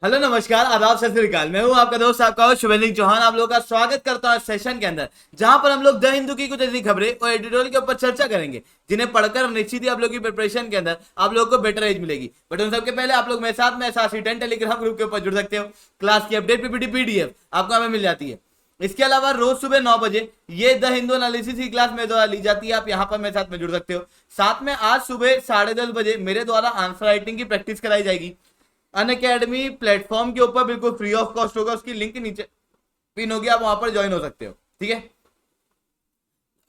Hello नमस्कार आदाब सत श्री अकाल। मैं हूं आपका दोस्त आपका होस्ट शुभेंद्र चौहान। आप लोगों का स्वागत करता हूं सेशन के अंदर, जहां पर हम लोग द हिंदू की कुछ ऐसी खबरें और एडिटोरियल के ऊपर चर्चा करेंगे जिन्हें पढ़कर निश्चित ही आप लोग की प्रिपरेशन के अंदर आप लोगों को बेटर एज मिलेगी। बट उन सबके पहले आप लोग मेरे साथ में SRC10 टेलीग्राम ग्रुप के ऊपर जुड़ सकते हो। क्लास की अपडेट पीपीटी पीडीएफ आपको हमें मिल जाती है। इसके अलावा रोज सुबह 9 बजे ये द हिंदू एनालिसिस की क्लास मेरे द्वारा ली जाती है। आप यहाँ पर मेरे साथ में जुड़ सकते हो। साथ में आज सुबह 10:30 बजे मेरे द्वारा आंसर राइटिंग की प्रैक्टिस कराई जाएगी। अनअकैडमी प्लेटफॉर्म के ऊपर बिल्कुल फ्री ऑफ कॉस्ट होगा। उसकी लिंक नीचे पिन होगी, आप वहां पर ज्वाइन हो सकते हो। ठीक है।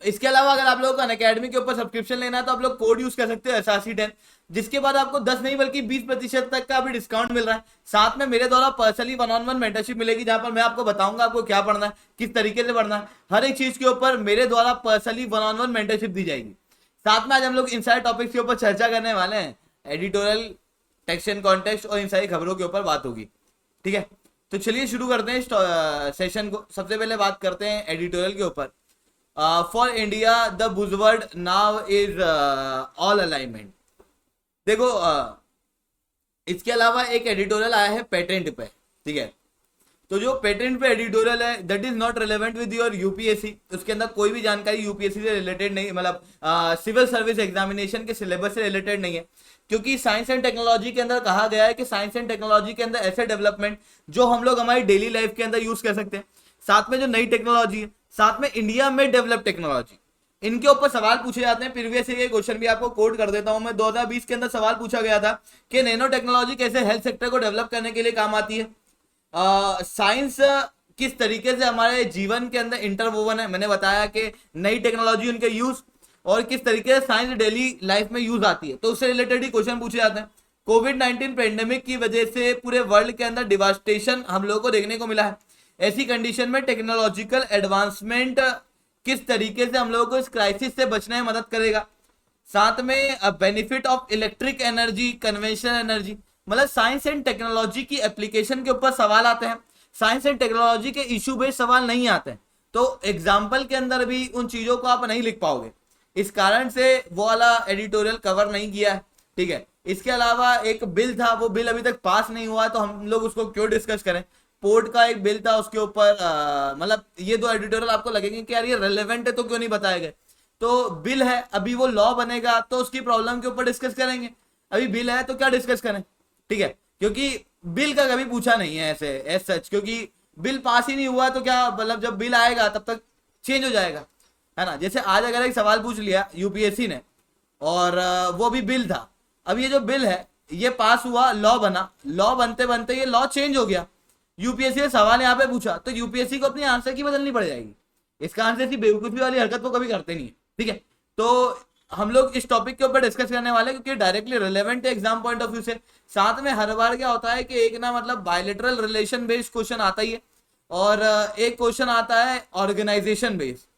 इसके अलावा अगर आप लोगों को अनअकैडमी के ऊपर सब्सक्रिप्शन लेना है तो आप लोग कोड यूज कर सकते हो SRC10, जिसके बाद आपको 10 नहीं बल्कि 20% तक का भी डिस्काउंट मिल रहा है। साथ में मेरे द्वारा पर्सनली 1-on-1 मेंटरशिप मिलेगी, जहां पर मैं आपको बताऊंगा आपको क्या पढ़ना है, किस तरीके से पढ़ना है। हर एक चीज के ऊपर मेरे द्वारा पर्सनली 1-on-1 मेंटरशिप दी जाएगी। साथ में आज हम लोग इन सारे टॉपिक्स के ऊपर चर्चा करने वाले हैं। एडिटोरियल, टेक्स्ट एंड कॉन्टेक्स्ट और इन सारी खबरों के ऊपर बात होगी। ठीक है, तो चलिए शुरू करते हैं सेशन को। सबसे पहले बात करते हैं एडिटोरियल के ऊपर। For India the buzzword now is all alignment. देखो, इसके अलावा एक एडिटोरियल आया है पेटेंट पे। ठीक है, तो जो पेटेंट पे एडिटोरियल है that is not relevant with your UPSC. उसके अंदर कोई भी जानकारी यूपीएससी से रिलेटेड नहीं, मतलब सिविल सर्विस एग्जामिनेशन के सिलेबस से रिलेटेड नहीं है। क्योंकि साइंस एंड टेक्नोलॉजी के अंदर कहा गया है कि साइंस एंड टेक्नोलॉजी के अंदर ऐसे डेवलपमेंट जो हम लोग हमारी डेली लाइफ के अंदर यूज कर सकते हैं, साथ में जो नई टेक्नोलॉजी है, साथ में इंडिया में डेवलप टेक्नोलॉजी, इनके ऊपर सवाल पूछे जाते हैं। प्रीवियस ईयर के क्वेश्चन भी आपको कोड कर देता हूं मैं। 2020 के अंदर सवाल पूछा गया था कि नैनो टेक्नोलॉजी कैसे हेल्थ सेक्टर को डेवलप करने के लिए काम आती है। साइंस किस तरीके से हमारे जीवन के अंदर इंटरवोवन है। मैंने बताया कि नई टेक्नोलॉजी, उनके यूज और किस तरीके से साइंस डेली लाइफ में यूज आती है, तो उससे रिलेटेड ही क्वेश्चन पूछे जाते हैं। कोविड-19 पेंडेमिक की वजह से पूरे वर्ल्ड के अंदर डिवास्टेशन हम लोगों को देखने को मिला है। ऐसी कंडीशन में टेक्नोलॉजिकल एडवांसमेंट किस तरीके से हम लोगों को इस क्राइसिस से बचने में मदद करेगा। साथ में benefit of electric energy, conventional energy, मतलब साइंस एंड टेक्नोलॉजी की एप्लीकेशन के ऊपर सवाल आते हैं। साइंस एंड टेक्नोलॉजी के इशू बेस्ड सवाल नहीं आते हैं, तो एग्जाम्पल के अंदर भी उन चीजों को आप नहीं लिख पाओगे। इस कारण से वो वाला एडिटोरियल कवर नहीं किया है। ठीक है, इसके अलावा एक बिल था, वो बिल अभी तक पास नहीं हुआ, तो हम लोग उसको क्यों डिस्कस करें। पोर्ट का एक बिल था, उसके ऊपर मतलब ये दो एडिटोरियल आपको लगेंगे कि यार ये रेलेवेंट है तो क्यों नहीं बताए गए। तो बिल है, अभी वो लॉ बनेगा तो उसकी प्रॉब्लम के ऊपर डिस्कस करेंगे। अभी बिल है तो क्या डिस्कस करें। ठीक है, क्योंकि बिल का कभी पूछा नहीं है ऐसे एज सच, क्योंकि बिल पास ही नहीं हुआ तो क्या मतलब, जब बिल आएगा तब तक चेंज हो जाएगा, है ना। जैसे आज अगर एक सवाल पूछ लिया यूपीएससी ने और वो भी बिल था, अब ये जो बिल है ये पास हुआ, लॉ बना, लॉ बनते बनते ये लॉ चेंज हो गया। यूपीएससी ने सवाल यहाँ पे पूछा तो यूपीएससी को अपनी आंसर की बदलनी पड़ जाएगी। इसका आंसर ऐसी बेवकूफी वाली हरकत वो कभी करते नहीं है। ठीक है, तो हम लोग इस टॉपिक के ऊपर डिस्कस करने वाले हैं क्योंकि डायरेक्टली रिलेवेंट है एग्जाम पॉइंट ऑफ व्यू से। साथ में हर बार क्या होता है कि एक ना मतलब बायलेटरल रिलेशन बेस्ड क्वेश्चन आता ही है और एक क्वेश्चन आता है ऑर्गेनाइजेशन बेस्ड।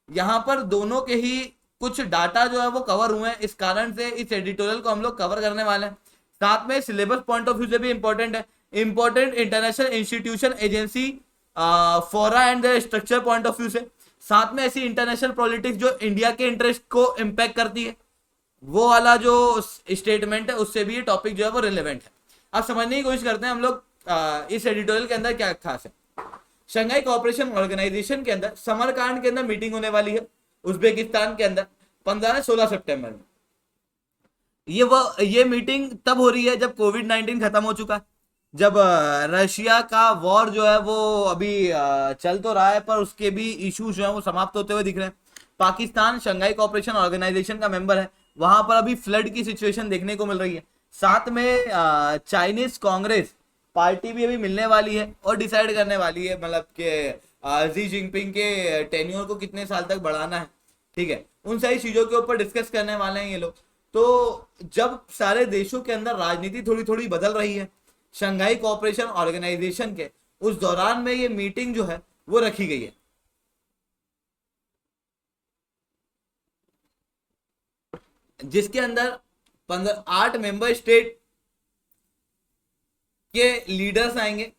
यहाँ पर दोनों के ही कुछ डाटा जो है वो कवर हुए हैं, इस कारण से इस एडिटोरियल को हम लोग कवर करने वाले हैं। साथ में सिलेबस पॉइंट ऑफ व्यू से भी इंपॉर्टेंट है। इंपॉर्टेंट इंटरनेशनल इंस्टीट्यूशन, एजेंसी, फोरा and structure point of view से। साथ में ऐसी इंटरनेशनल पॉलिटिक्स जो इंडिया के इंटरेस्ट को इम्पैक्ट करती है, वो वाला जो स्टेटमेंट है उससे भी ये टॉपिक जो है वो रिलेवेंट है। अब समझने की कोशिश करते हैं हम लोग इस एडिटोरियल के अंदर क्या खास है। शंघाई कोऑपरेशन ऑर्गेनाइजेशन के अंदर समरकांड के अंदर मीटिंग होने वाली है उज्बेकिस्तान के अंदर 15 से 16 सितंबर में। ये मीटिंग तब हो रही है जब कोविड-19 खत्म हो चुका है, जब रशिया का वॉर जो है वो अभी चल तो रहा है पर उसके भी इश्यूज जो है वो समाप्त होते हुए दिख रहे हैं। पाकिस्तान शंघाई कोऑपरेशन ऑर्गेनाइजेशन का मेंबर है, वहां पर अभी फ्लड की सिचुएशन देखने को मिल रही है। साथ में चाइनीज कांग्रेस पार्टी भी अभी मिलने वाली है और डिसाइड करने वाली है, मतलब कि जी जिनपिंग के टेन्योर को कितने साल तक बढ़ाना है। ठीक है, उन सारी चीजों के ऊपर डिस्कस करने वाले हैं ये लोग। तो जब सारे देशों के अंदर राजनीति थोड़ी थोड़ी बदल रही है शंघाई कोऑपरेशन ऑर्गेनाइजेशन के, उस दौरान में ये मीटिंग जो है वो रखी गई है, जिसके अंदर 8 मेंबर स्टेट के लीडर्स आएंगे,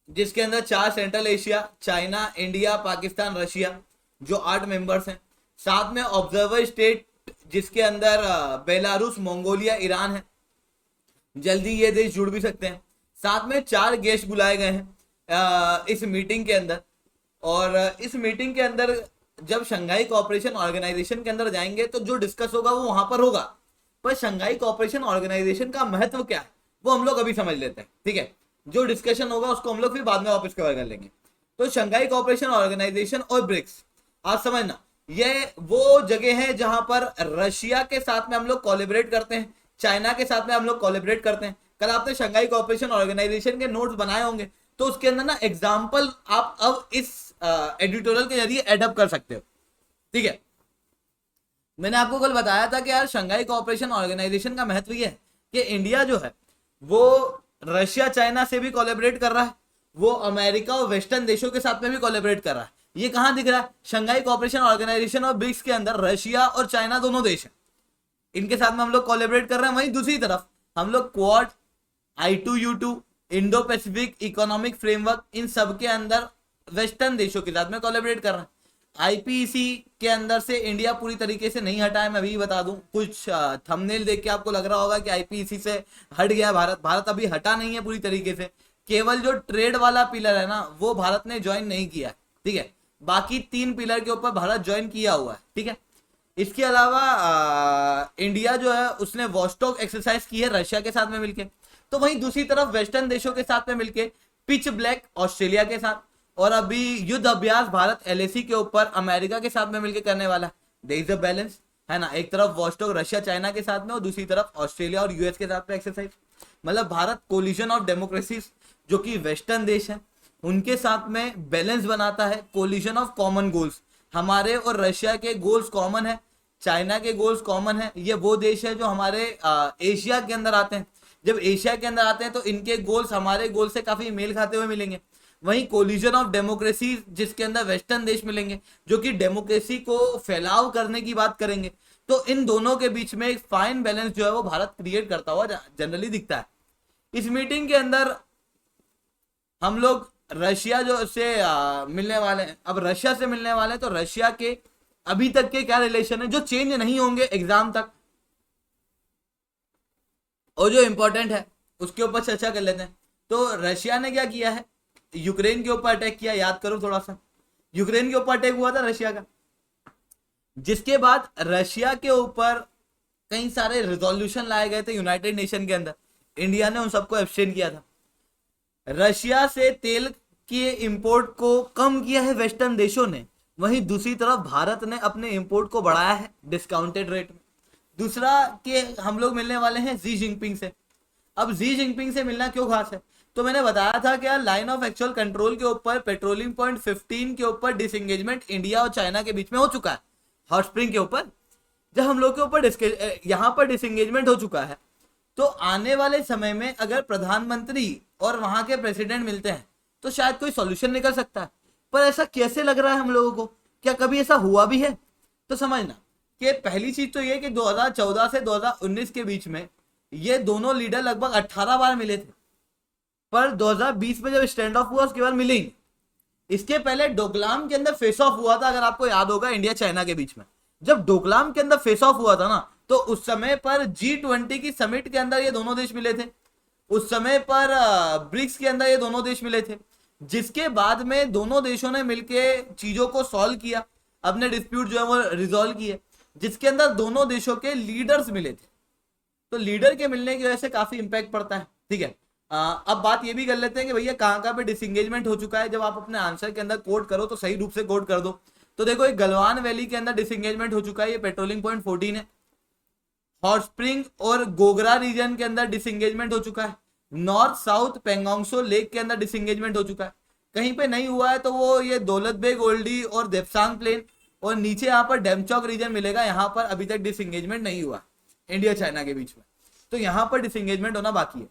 जिसके अंदर 4 central Asia, China, India, Pakistan, Russia, जो 8 मेंबर्स हैं। साथ में ऑब्जर्वर स्टेट जिसके अंदर बेलारूस, मंगोलिया, ईरान है। जल्दी ये देश जुड़ भी सकते हैं। साथ में 4 गेस्ट बुलाए गए हैं इस मीटिंग के अंदर। और इस मीटिंग के अंदर जब शंघाई कोऑपरेशन ऑर्गेनाइजेशन के अंदर जाएंगे तो जो डिस्कस होगा वो वहां पर होगा। पर शंघाई कोऑपरेशन ऑर्गेनाइजेशन का महत्व क्या है वो हम लोग अभी समझ लेते हैं, ठीक है। जो डिस्कशन होगा उसको हम लोग फिर बाद में वापस कवर कर लेंगे। तो शंघाई कोऑपरेशन ऑर्गेनाइजेशन और ब्रिक्स, आप समझना, ये वो जगह है जहां पर रशिया के साथ में हम लोग कोलैबोरेट करते हैं, चाइना के साथ में हम लोग कोलैबोरेट करते हैं। कल आपने शंघाई कोऑपरेशन ऑर्गेनाइजेशन के नोट्स बनाए होंगे, तो उसके अंदर ना एग्जाम्पल आप अब इस एडिटोरियल के जरिए एडअप कर सकते हो, ठीक है। मैंने आपको कल बताया था कि यार शंघाई कोऑपरेशन ऑर्गेनाइजेशन का महत्व ये है कि इंडिया जो है वो रशिया चाइना से भी कोलैबोरेट कर रहा है, वो अमेरिका और वेस्टर्न देशों के साथ में भी कोलैबोरेट कर रहा है। ये कहां दिख रहा है? शंघाई कोऑपरेशन ऑर्गेनाइजेशन और ब्रिक्स के अंदर रशिया और चाइना दोनों देश हैं, इनके साथ में हम लोग कोलैबोरेट कर रहे हैं। वहीं दूसरी तरफ हम लोग Quad, I2U2, Indo Pacific economic framework, इन सब के अंदर वेस्टर्न देशों के साथ में कोलैबोरेट कर रहे हैं। IPEC के अंदर से इंडिया पूरी तरीके से नहीं हटा है, मैं अभी बता दूं। कुछ थंबनेल देख के आपको लग रहा होगा कि IPEC से हट गया भारत। भारत अभी हटा नहीं है पूरी तरीके से, केवल जो ट्रेड वाला पिलर है ना वो भारत ने ज्वाइन नहीं किया है, ठीक है। बाकी 3 पिलर के ऊपर भारत ज्वाइन किया हुआ है, ठीक है। इसके अलावा इंडिया जो है उसने वॉस्टॉक एक्सरसाइज की है रशिया के साथ में मिलके। तो वहीं दूसरी तरफ वेस्टर्न देशों के साथ में मिलके पिच ब्लैक ऑस्ट्रेलिया के साथ, और अभी युद्ध अभ्यास भारत LAC के ऊपर अमेरिका के साथ में मिलकर करने वाला है। देयर इज अ बैलेंस, है ना। एक तरफ वॉस्टॉक रशिया चाइना के साथ में और दूसरी तरफ ऑस्ट्रेलिया और US के साथ में एक्सरसाइज। मतलब भारत कोलिजन ऑफ डेमोक्रेसीज जो कि वेस्टर्न देश है उनके साथ में बैलेंस बनाता है, कोलिजन ऑफ कॉमन गोल्स। हमारे और रशिया के गोल्स कॉमन है, चाइना के गोल्स कॉमन है। ये वो देश है जो हमारे एशिया के अंदर आते हैं। जब एशिया के अंदर आते हैं तो इनके गोल्स हमारे गोल से काफी मेल खाते हुए मिलेंगे। वहीं कोलिजन ऑफ डेमोक्रेसी जिसके अंदर वेस्टर्न देश मिलेंगे जो कि डेमोक्रेसी को फैलाव करने की बात करेंगे। तो इन दोनों के बीच में एक फाइन बैलेंस जो है वो भारत क्रिएट करता हुआ जनरली दिखता है। इस मीटिंग के अंदर हम लोग रशिया जो से मिलने वाले हैं। अब रशिया से मिलने वाले हैं तो रशिया के अभी तक के क्या रिलेशन है जो चेंज नहीं होंगे एग्जाम तक, और जो इंपॉर्टेंट है उसके ऊपर चर्चा कर लेते हैं। तो रशिया ने क्या किया है, यूक्रेन के ऊपर अटैक किया। याद करो थोड़ा सा, यूक्रेन के ऊपर अटैक हुआ था रशिया का, जिसके बाद रशिया के ऊपर कई सारे रिजोल्यूशन लाए गए थे यूनाइटेड नेशन के अंदर। इंडिया ने उन सबको एब्सटेन किया था। रशिया से तेल के इंपोर्ट को कम किया है वेस्टर्न देशों ने, वहीं दूसरी तरफ भारत ने अपने इंपोर्ट को बढ़ाया है डिस्काउंटेड रेट में। दूसरा कि हम लोग मिलने वाले हैं जी जिनपिंग से। अब जी जिनपिंग से मिलना क्यों खास है, तो मैंने बताया था कि लाइन ऑफ एक्चुअल कंट्रोल के ऊपर पेट्रोलिंग पॉइंट 15 के ऊपर डिसएंगेजमेंट इंडिया और चाइना के बीच में हो चुका है। हॉट स्प्रिंग के ऊपर जब हम लोग के ऊपर यहाँ पर डिसएंगेजमेंट हो चुका है, तो आने वाले समय में अगर प्रधानमंत्री और वहां के प्रेसिडेंट मिलते हैं तो शायद कोई सॉल्यूशन निकल सकता है। पर ऐसा कैसे लग रहा है हम लोगों को, क्या कभी ऐसा हुआ भी है? तो समझना कि पहली चीज तो ये कि 2014 से 2019 के बीच में ये दोनों लीडर लगभग 18 बार मिले थे, पर 2020 में जब स्टैंड ऑफ हुआ उसके बाद मिले ही। इसके पहले डोकलाम के अंदर फेस ऑफ हुआ था, अगर आपको याद होगा, इंडिया चाइना के बीच में। जब डोकलाम के अंदर फेस ऑफ हुआ था ना, तो उस समय पर G20 की समिट के अंदर ये दोनों देश मिले थे। उस समय पर ब्रिक्स के अंदर ये दोनों देश मिले थे, जिसके बाद में दोनों देशों ने मिलके चीजों को सॉल्व किया, अपने डिस्प्यूट जो है वो रिजॉल्व किए, जिसके अंदर दोनों देशों के लीडर्स मिले थे। तो लीडर के मिलने की वजह से काफी इंपैक्ट पड़ता है, ठीक है। अब बात ये भी कर लेते हैं कि भैया कहाँ पे डिसएंगेजमेंट हो चुका है। जब आप अपने आंसर के अंदर कोड करो तो सही रूप से कोड कर दो। तो देखो, एक गलवान वैली के अंदर डिसएंगेजमेंट हो चुका है, ये पेट्रोलिंग पॉइंट 14 है। हॉट स्प्रिंग और गोगरा रीजन के अंदर डिसएंगेजमेंट हो चुका है। नॉर्थ साउथ पेंगोंगसो लेक के अंदर डिसएंगेजमेंट हो चुका है। कहीं पे नहीं हुआ है तो वो ये दौलत बेग ओल्डी और देपसांग प्लेन और नीचे यहाँ पर डेमचौक रीजन मिलेगा, यहाँ पर अभी तक डिसएंगेजमेंट नहीं हुआ इंडिया चाइना के बीच में। तो यहाँ पर डिसएंगेजमेंट होना बाकी है।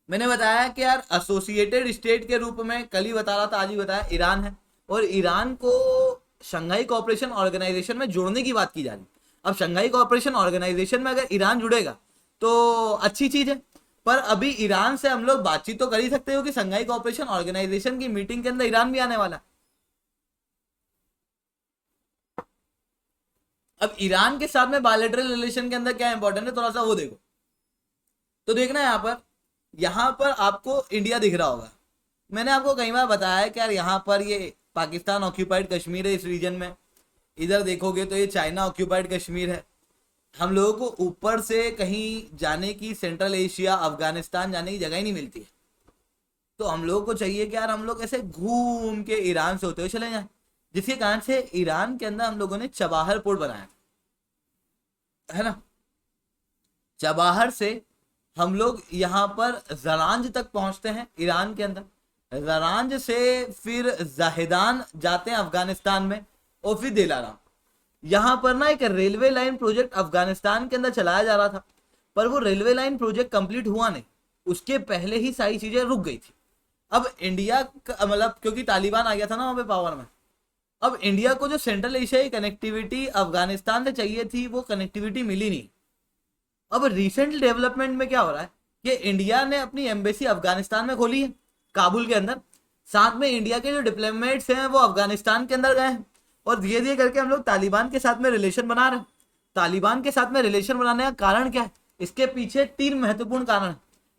मैंने बताया कि यार एसोसिएटेड स्टेट के रूप में, कल ही बता रहा था आज ही बताया, ईरान है, और ईरान को शंघाई कोऑपरेशन ऑर्गेनाइजेशन में जोड़ने की बात की जा रही है। अब शंघाई कोऑपरेशन ऑर्गेनाइजेशन में अगर ईरान जुड़ेगा तो अच्छी चीज है, पर अभी ईरान से हम लोग बातचीत तो कर ही सकते हो कि शंघाई कोऑपरेशन ऑर्गेनाइजेशन की मीटिंग के अंदर ईरान भी आने वाला। अब ईरान के साथ में बायलैटरल रिलेशन के अंदर क्या इंपॉर्टेंट है, थोड़ा सा वो देखो। तो देखना यहाँ पर, यहाँ पर आपको इंडिया दिख रहा होगा। मैंने आपको कई बार बताया है कि यार यहाँ पर ये पाकिस्तान ऑक्यूपाइड कश्मीर है इस रीजन में, इधर देखोगे तो ये चाइना ऑक्यूपाइड कश्मीर है। हम लोगों को ऊपर से कहीं जाने की, सेंट्रल एशिया अफगानिस्तान जाने की जगह ही नहीं मिलती है। तो हम लोगों को चाहिए कि यार हम लोग ऐसे घूम के ईरान से होते हुए चले जाएं, जिसके कारण से ईरान के अंदर हम लोगों ने चबाहर पोर्ट बनाया है ना। चबाहर से हम लोग यहाँ पर जरांज तक पहुंचते हैं ईरान के अंदर, जरांज से फिर जाहिदान जाते हैं अफगानिस्तान में, और फिर दिलाराम। यहाँ पर ना एक रेलवे लाइन प्रोजेक्ट अफगानिस्तान के अंदर चलाया जा रहा था, पर वो रेलवे लाइन प्रोजेक्ट कंप्लीट हुआ नहीं, उसके पहले ही सारी चीजें रुक गई थी। अब इंडिया मतलब क्योंकि तालिबान आ गया था ना वहां पे पावर में, अब इंडिया को जो सेंट्रल एशियाई कनेक्टिविटी अफगानिस्तान से चाहिए थी वो कनेक्टिविटी मिली नहीं। अब रिसेंट डेवलपमेंट में क्या हो रहा है कि इंडिया ने अपनी एम्बेसी अफगानिस्तान में खोली है, काबुल के अंदर। साथ में इंडिया के जो डिप्लोमेट्स हैं वो अफगानिस्तान के अंदर गए हैं, और धीरे धीरे करके हम लोग तालिबान के साथ में रिलेशन बना रहे हैं। तालिबान के साथ में रिलेशन बनाने का कारण क्या है? इसके पीछे 3 महत्वपूर्ण कारण है।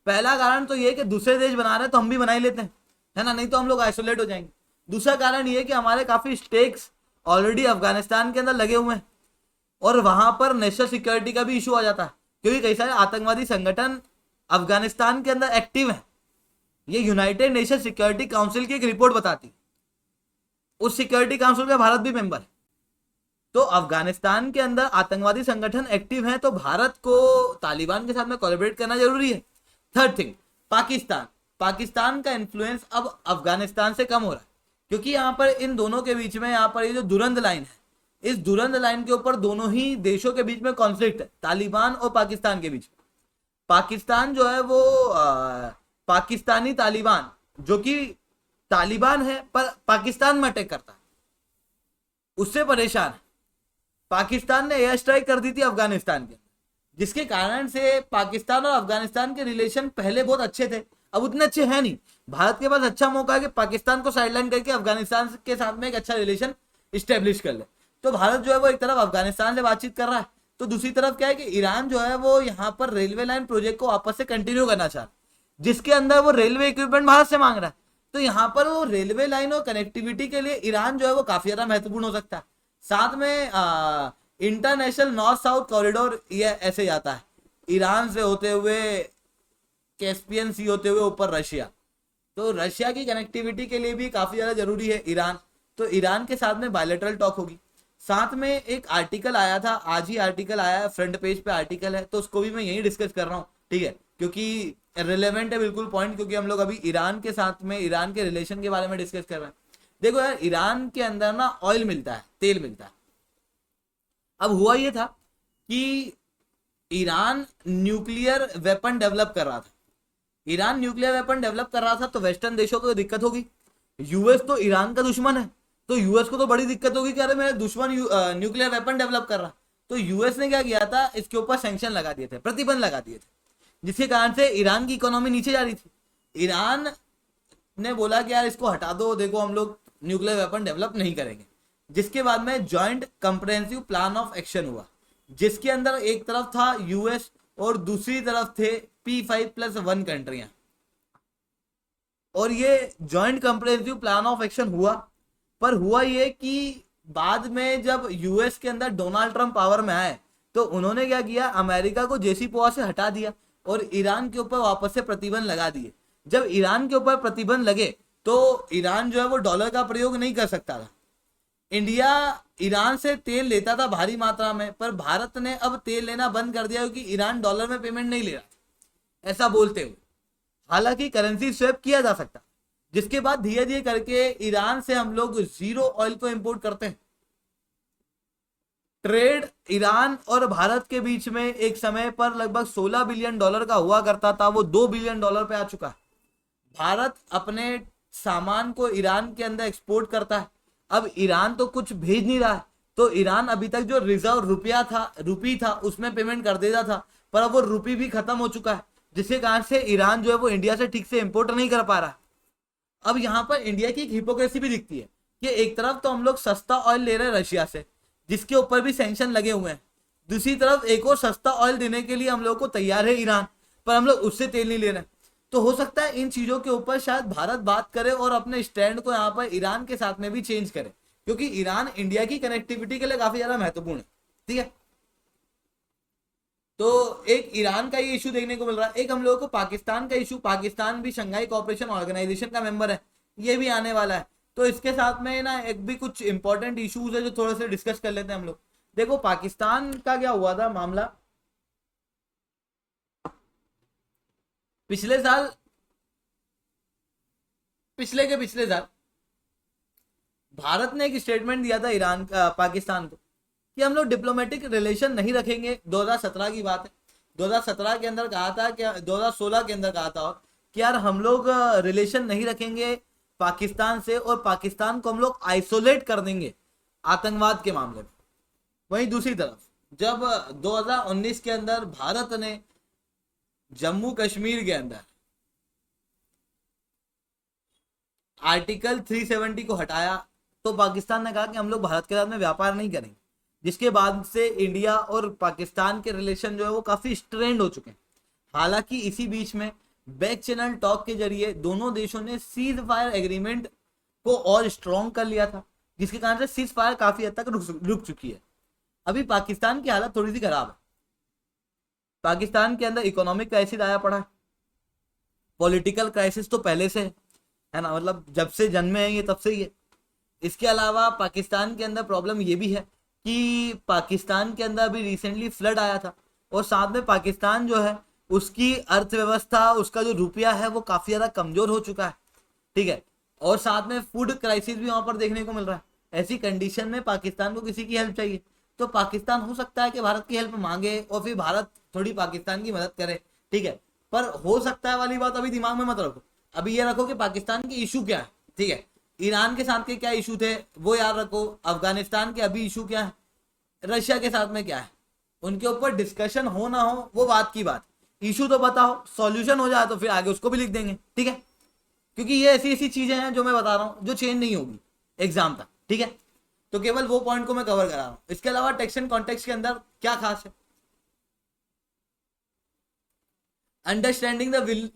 पहला कारण तो ये कि दूसरे देश बना रहे हैं तो हम भी बना ही लेते हैं, है ना, नहीं तो हम लोग आइसोलेट हो जाएंगे। दूसरा कारण ये कि हमारे काफी स्टेक्स ऑलरेडी अफगानिस्तान के अंदर लगे हुए हैं, और वहां पर नेशनल सिक्योरिटी का भी इशू आ जाता है, क्योंकि कई सारे आतंकवादी संगठन अफगानिस्तान के अंदर एक्टिव हैं। ये यूनाइटेड नेशन सिक्योरिटी काउंसिल की एक रिपोर्ट बताती, उस सिक्योरिटी काउंसिल का भारत भी मेंबर है। तो अफगानिस्तान के अंदर आतंकवादी संगठन एक्टिव हैं, तो भारत को तालिबान के साथ में कोलैबोरेट करना जरूरी है। थर्ड थिंग, पाकिस्तान का इन्फ्लुएंस अब अफगानिस्तान से कम हो रहा है, क्योंकि यहाँ पर इन दोनों के बीच में यहाँ पर ये जो दुरंद लाइन है, इस दुरंद लाइन के ऊपर दोनों ही देशों के बीच में कॉन्फ्लिक्ट है, तालिबान और पाकिस्तान के बीच। पाकिस्तान जो है वो पाकिस्तानी तालिबान, जो कि तालिबान है पर पाकिस्तान में अटैक करता है, उससे परेशान है। पाकिस्तान ने एयर स्ट्राइक कर दी थी अफगानिस्तान के, जिसके कारण से पाकिस्तान और अफगानिस्तान के रिलेशन पहले बहुत अच्छे थे, अब उतने अच्छे हैं नहीं। भारत के पास अच्छा मौका है कि पाकिस्तान को साइडलाइन करके अफगानिस्तान के साथ में एक अच्छा रिलेशन स्टेब्लिश कर ले। तो भारत जो है वो एक तरफ अफगानिस्तान से बातचीत कर रहा है, तो दूसरी तरफ क्या है कि ईरान जो है वो यहाँ पर रेलवे लाइन प्रोजेक्ट को वापस से कंटिन्यू करना चाह रहा है, जिसके अंदर वो रेलवे इक्विपमेंट भारत से मांग रहा है। तो यहाँ पर वो रेलवे लाइन और कनेक्टिविटी के लिए ईरान जो है वो काफी ज्यादा महत्वपूर्ण हो सकता है। साथ में इंटरनेशनल नॉर्थ साउथ कॉरिडोर ये ऐसे जाता है, ईरान से होते हुए कैस्पियन सी होते हुए ऊपर रशिया, तो रशिया की कनेक्टिविटी के लिए भी काफी ज्यादा जरूरी है ईरान। तो ईरान के साथ में बायलैटरल टॉक होगी। साथ में एक आर्टिकल आया था, आज ही आर्टिकल आया है, फ्रंट पेज पे आर्टिकल है, तो उसको भी मैं यही डिस्कस कर रहा हूँ, ठीक है, क्योंकि रिलेवेंट है बिल्कुल पॉइंट, क्योंकि हम लोग अभी ईरान के साथ में ईरान के रिलेशन के बारे में डिस्कस कर रहे हैं। देखो यार, ईरान के अंदर ना ऑयल मिलता है, तेल मिलता है। अब हुआ ये था कि ईरान न्यूक्लियर वेपन डेवलप कर रहा था। ईरान न्यूक्लियर वेपन डेवलप कर रहा था तो वेस्टर्न देशों को दिक्कत होगी। यूएस तो ईरान का दुश्मन है, तो यूएस को तो बड़ी दिक्कत होगी कि अरे मेरा दुश्मन न्यूक्लियर वेपन डेवलप कर रहा। तो यूएस ने क्या किया था, इसके ऊपर सैंक्शन लगा दिए थे, प्रतिबंध लगा दिए थे, जिसके कारण से ईरान की इकोनॉमी नीचे जा रही थी। ईरान ने बोला कि यार इसको हटा दो, देखो हम लोग न्यूक्लियर वेपन डेवलप नहीं करेंगे। जिसके बाद में joint comprehensive plan of action हुआ, जिसके अंदर एक तरफ था यूएस और दूसरी तरफ थे P5+1 कंट्रियां। और ये joint comprehensive plan of action हुआ, पर हुआ ये कि बाद में जब यूएस के अंदर डोनाल्ड ट्रंप पावर में आए तो उन्होंने क्या किया, अमेरिका को JCPOA से हटा दिया और ईरान के ऊपर वापस से प्रतिबंध लगा दिए। जब ईरान के ऊपर प्रतिबंध लगे तो ईरान जो है वो डॉलर का प्रयोग नहीं कर सकता था। इंडिया ईरान से तेल लेता था भारी मात्रा में, पर भारत ने अब तेल लेना बंद कर दिया क्योंकि ईरान डॉलर में पेमेंट नहीं ले रहा, ऐसा बोलते हुए। हालांकि करेंसी स्वैप किया जा सकता, जिसके बाद धीरे धीरे करके ईरान से हम लोग जीरो ऑयल को इंपोर्ट करते हैं। ट्रेड ईरान और भारत के बीच में एक समय पर लगभग $16 बिलियन का हुआ करता था, वो $2 बिलियन पे आ चुका है। भारत अपने सामान को ईरान के अंदर एक्सपोर्ट करता है। अब ईरान तो कुछ भेज नहीं रहा है, तो ईरान अभी तक जो रिजर्व रुपी था उसमें पेमेंट कर देता था, पर अब वो रुपी भी खत्म हो चुका है, जिसके कारण से ईरान जो है वो इंडिया से ठीक से इंपोर्ट नहीं कर पा रहा। अब यहाँ पर इंडिया की एक हिपोक्रेसी भी दिखती है कि एक तरफ तो हम लोग सस्ता ऑयल ले रहे हैं रशिया से, जिसके ऊपर भी सैंक्शन लगे हुए हैं, दूसरी तरफ एक और सस्ता ऑयल देने के लिए हम लोग को तैयार है ईरान, पर हम लोग उससे तेल नहीं ले रहे। तो हो सकता है इन चीजों के ऊपर शायद भारत बात करे और अपने स्टैंड को यहाँ पर ईरान के साथ में भी चेंज करे, क्योंकि ईरान इंडिया की कनेक्टिविटी के लिए काफी ज्यादा महत्वपूर्ण है। ठीक है, तो एक ईरान का ये इशू देखने को मिल रहा है। एक हम लोगों को पाकिस्तान का इशू, पाकिस्तान भी शंघाई कोऑपरेशन ऑर्गेनाइजेशन का मेंबर है, ये भी आने वाला है। तो इसके साथ में ना एक भी कुछ इंपॉर्टेंट इश्यूज है जो थोड़े से डिस्कस कर लेते हैं हम लोग। देखो पाकिस्तान का क्या हुआ था मामला, पिछले साल, पिछले साल भारत ने एक स्टेटमेंट दिया था ईरान पाकिस्तान को कि हम लोग डिप्लोमेटिक रिलेशन नहीं रखेंगे। 2017 की बात है, 2017 के अंदर कहा था कि 2016 के अंदर कहा था कि यार हम लोग रिलेशन नहीं रखेंगे पाकिस्तान से और पाकिस्तान को हम लोग आइसोलेट कर देंगे आतंकवाद के मामले में। वहीं दूसरी तरफ जब 2019 के अंदर भारत ने जम्मू कश्मीर के अंदर आर्टिकल 370 को हटाया तो पाकिस्तान ने कहा कि हम लोग भारत के साथ में व्यापार नहीं करेंगे, जिसके बाद से इंडिया और पाकिस्तान के रिलेशन जो है वो काफी स्ट्रेंड हो चुके हैं। हालांकि इसी बीच में बैक चैनल टॉक के जरिए दोनों देशों ने सीज फायर एग्रीमेंट को और स्ट्रॉन्ग कर लिया था, जिसके कारण से सीज फायर काफी हद तक रुक चुकी है। अभी पाकिस्तान की हालत थोड़ी सी खराब है, पाकिस्तान के अंदर इकोनॉमिक क्राइसिस आया पड़ा है, पॉलिटिकल क्राइसिस तो पहले से है ना, मतलब जब से जन्मे हैं ये तब से ही है। इसके अलावा पाकिस्तान के अंदर प्रॉब्लम ये भी है कि पाकिस्तान के अंदर अभी रिसेंटली फ्लड आया था और साथ में पाकिस्तान जो है उसकी अर्थव्यवस्था, उसका जो रुपया है वो काफी ज्यादा कमजोर हो चुका है। ठीक है, और साथ में फूड क्राइसिस भी वहां पर देखने को मिल रहा है। ऐसी कंडीशन में पाकिस्तान को किसी की हेल्प चाहिए तो पाकिस्तान हो सकता है कि भारत की हेल्प मांगे और फिर भारत थोड़ी पाकिस्तान की मदद करे। ठीक है, पर हो सकता है वाली बात अभी दिमाग में मत रखो, अभी ये रखो कि पाकिस्तान के इशू क्या है। ठीक है, ईरान के साथ के क्या इशू थे वो याद रखो, अफगानिस्तान के अभी इशू क्या है, रशिया के साथ में क्या है, उनके ऊपर डिस्कशन हो ना हो वो बात की बात, इशू तो बताओ, सॉल्यूशन हो जाए तो फिर आगे उसको भी लिख देंगे। ठीक है, क्योंकि ये ऐसी ऐसी चीजें हैं जो मैं बता रहा हूं जो चेंज नहीं होगी एग्जाम तक। ठीक है, तो केवल वो पॉइंट को मैं कवर करा रहा हूं। इसके अलावा टेक्स्ट एंड कॉन्टेक्स्ट के अंदर क्या खास है, अंडरस्टैंडिंग द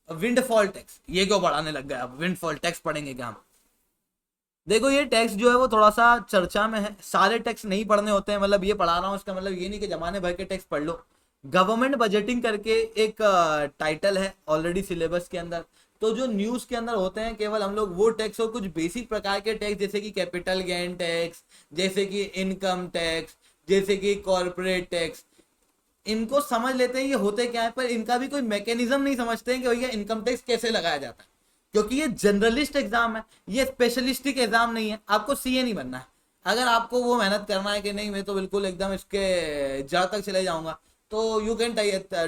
विंडफॉल टैक्स, ये क्यों पढ़ाने लग गया, अब विंडफॉल टैक्स पढ़ेंगे क्या हम। देखो ये टैक्स जो है वो थोड़ा सा चर्चा में है, सारे टैक्स नहीं पढ़ने होते हैं, मतलब ये पढ़ा रहा हूँ इसका मतलब ये नहीं कि जमाने भर के टैक्स पढ़ लो। गवर्नमेंट बजटिंग करके एक टाइटल है ऑलरेडी सिलेबस के अंदर, तो जो न्यूज के अंदर होते हैं केवल हम लोग वो टैक्स और कुछ बेसिक प्रकार के टैक्स जैसे कि कैपिटल गेन टैक्स, जैसे कि इनकम टैक्स, जैसे कि कॉर्पोरेट टैक्स, इनको समझ लेते हैं ये होते क्या है, पर इनका भी कोई मैकेनिज्म नहीं समझते हैं कि भैया इनकम टैक्स कैसे लगाया जाता है। क्योंकि ये जनरलिस्ट एग्जाम है, ये स्पेशलिस्टिक एग्जाम नहीं है, आपको सीए नहीं बनना है। अगर आपको वो मेहनत करना है कि नहीं मैं तो बिल्कुल एकदम इसके जड़ तक चले जाऊंगा तो यू कैन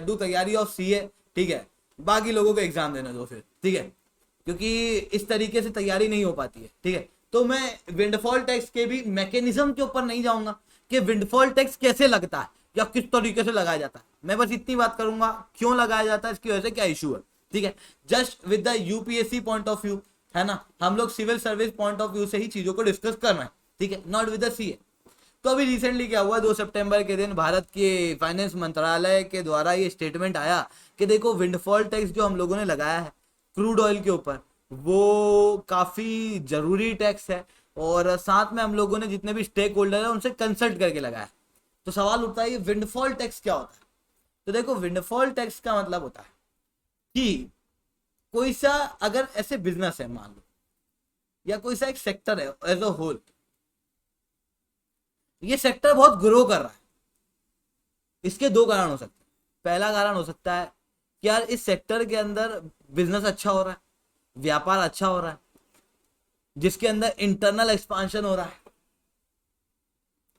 डू तैयारी ऑफ सीए। ठीक है, बाकी लोगों को एग्जाम देने दो फिर। ठीक है, क्योंकि इस तरीके से तैयारी नहीं हो पाती है। ठीक है, तो मैं विंडफॉल टैक्स के भी मैकेनिज्म के ऊपर नहीं जाऊंगा कि विंडफॉल टैक्स कैसे लगता है या किस तरीके से लगाया जाता है, मैं बस इतनी बात करूंगा क्यों लगाया जाता है, इसकी वजह से क्या इशू है। ठीक है, just with the UPSC point of view है ना, हम लोग civil service point of view से ही चीजों को डिस्कस कर रहे हैं। ठीक है, नॉट विद द सीए। तो अभी रिसेंटली क्या हुआ, 2 सितंबर के दिन भारत के फाइनेंस मंत्रालय के द्वारा ये स्टेटमेंट आया कि देखो विंडफॉल टैक्स जो हम लोगों ने लगाया है क्रूड ऑयल के ऊपर वो काफी जरूरी टैक्स है और साथ में हम लोगों ने जितने भी स्टेक होल्डर है उनसे कंसल्ट करके लगाया। तो सवाल उठता है ये विंडफॉल टैक्स क्या होता है। तो देखो विंडफॉल टैक्स का मतलब होता है कि कोई सा अगर ऐसे बिजनेस है मान लो या कोई सा एक सेक्टर है एज अ होल, ये सेक्टर बहुत ग्रो कर रहा है, इसके 2 कारण हो सकते हैं। पहला कारण हो सकता है कि यार इस सेक्टर के अंदर बिजनेस अच्छा हो रहा है, व्यापार अच्छा हो रहा है, जिसके अंदर इंटरनल एक्सपांशन हो रहा है,